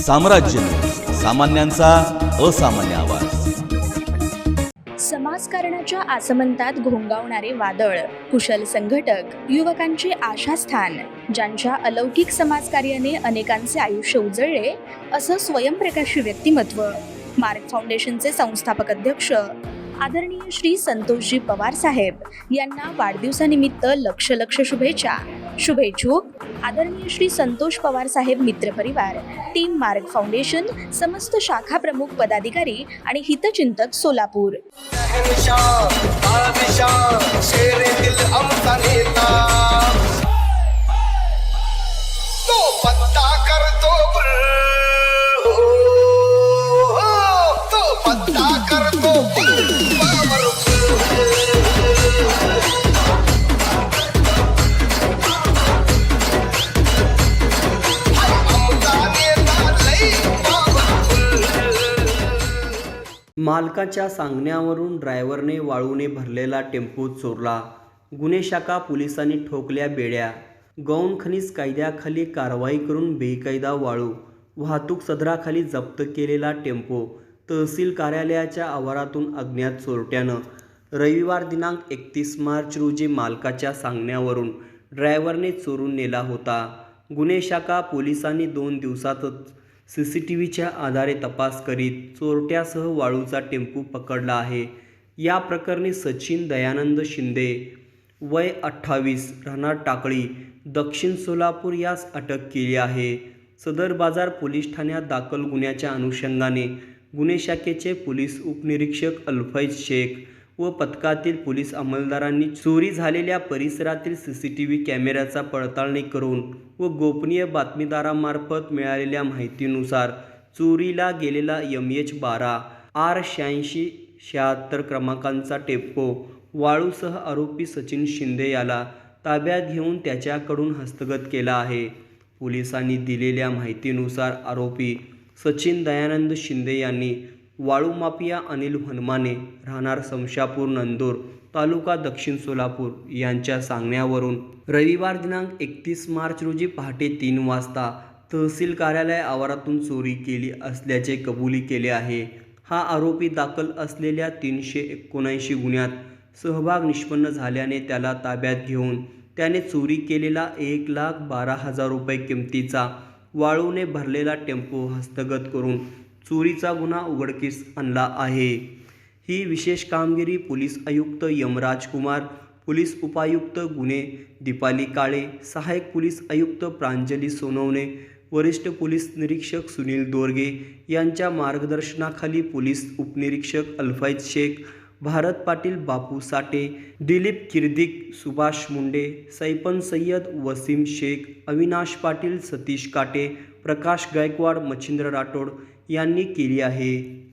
साम्राज्य, सामान्यांचा असामान्य आवाज। समाजकारणाच्या आसमंतात घोंगावणारे वादळ, कुशल संघटक, युवकांचे आशास्थान, ज्यांच्या अलौकिक समाजकार्याने अनेकांचे आयुष्य उजळले, असं स्वयंप्रकाशी व्यक्तिमत्व मार्ग फाउंडेशनचे संस्थापक अध्यक्ष आदरणीय श्री संतोषजी पवार साहेब यांना वाढदिवसानिमित्त लक्ष शुभेच्छा। शुभेच्छुक आदरणीय श्री संतोष पवार साहेब मित्रपरिवार, टीम मार्ग फाउंडेशन, समस्त शाखा प्रमुख पदाधिकारी आणि हितचिंतक सोलापूर। मालकाच्या सांगण्यावरून ड्रायव्हरने वाळूने भरलेला टेम्पो चोरला। गुन्हे शाखा पोलिसांनी ठोकल्या बेड्या। गौण खनिज कायद्याखाली कारवाई करून बेकायदा वाळू वाहतूक सदराखाली जप्त केलेला टेम्पो तहसील कार्यालयाच्या आवारातून अज्ञात चोरट्यानं रविवार दिनांक 31 मार्च रोजी मालकाच्या सांगण्यावरून ड्रायव्हरने चोरून नेला होता। गुन्हे शाखा पोलिसांनी 2 दिवसातच CCTVच्या आधारे तपास करीत चोरट्यासह वाळूचा टेम्पो पकडला आहे। या प्रकरणी सचिन दयानंद शिंदे वय 28 राहणार टाकळी दक्षिण सोलापूर यास अटक केली आहे। सदर बाजार पोलीस ठाण्यात दाखल गुन्ह्याच्या अनुषंगाने गुन्हे शाखेचे पोलीस उपनिरीक्षक अल्फैज शेख व पथकातील पोलीस अंमलदारांनी चोरी झालेल्या परिसरातील CCTV कॅमेऱ्याचा पडताळणी करून व गोपनीय बातमीदारामार्फत मिळालेल्या माहितीनुसार चोरीला गेलेला MH12 R8676 क्रमांकाचा टेम्पो वाळूसह आरोपी सचिन शिंदे याला ताब्यात घेऊन त्याच्याकडून हस्तगत केला आहे। पोलिसांनी दिलेल्या माहितीनुसार आरोपी सचिन दयानंद शिंदे यांनी वाळू माफिया अनिल हनुमाने राहणार समशापूर नंदोर तालुका दक्षिण सोलापूर यांच्या सांगण्यावरून रविवार दिनांक 31 मार्च रोजी पहाटे 3 वाजता तहसील कार्यालय आवारातून चोरी केली असल्याचे कबुली केले आहे। हा आरोपी दाखल असलेल्या 379 गुन्ह्यात सहभाग निष्पन्न झाल्याने त्याला ताब्यात घेऊन त्याने चोरी केलेला 1,12,000 रुपये किमतीचा वाळूने भरलेला टेम्पो हस्तगत करून चोरीचा गुन्हा उघडकीस आणला आहे। ही विशेष कामगिरी पोलीस आयुक्त यमराज कुमार, पोलीस उपायुक्त गुन्हे दीपाली काळे, सहाय्यक पोलीस आयुक्त प्रांजली सोनवणे, वरिष्ठ पोलीस निरीक्षक सुनील दोरगे यांच्या मार्गदर्शनाखाली पोलीस उपनिरीक्षक अल्फैज शेख, भारत पाटील, बापू साठे, दिलीप किर्दिक, सुभाष मुंडे, सैपन सय्यद, वसीम शेख, अविनाश पाटील, सतीश काटे, प्रकाश गायकवाड, मच्छिंद्र राठोड यांनी केली आहे।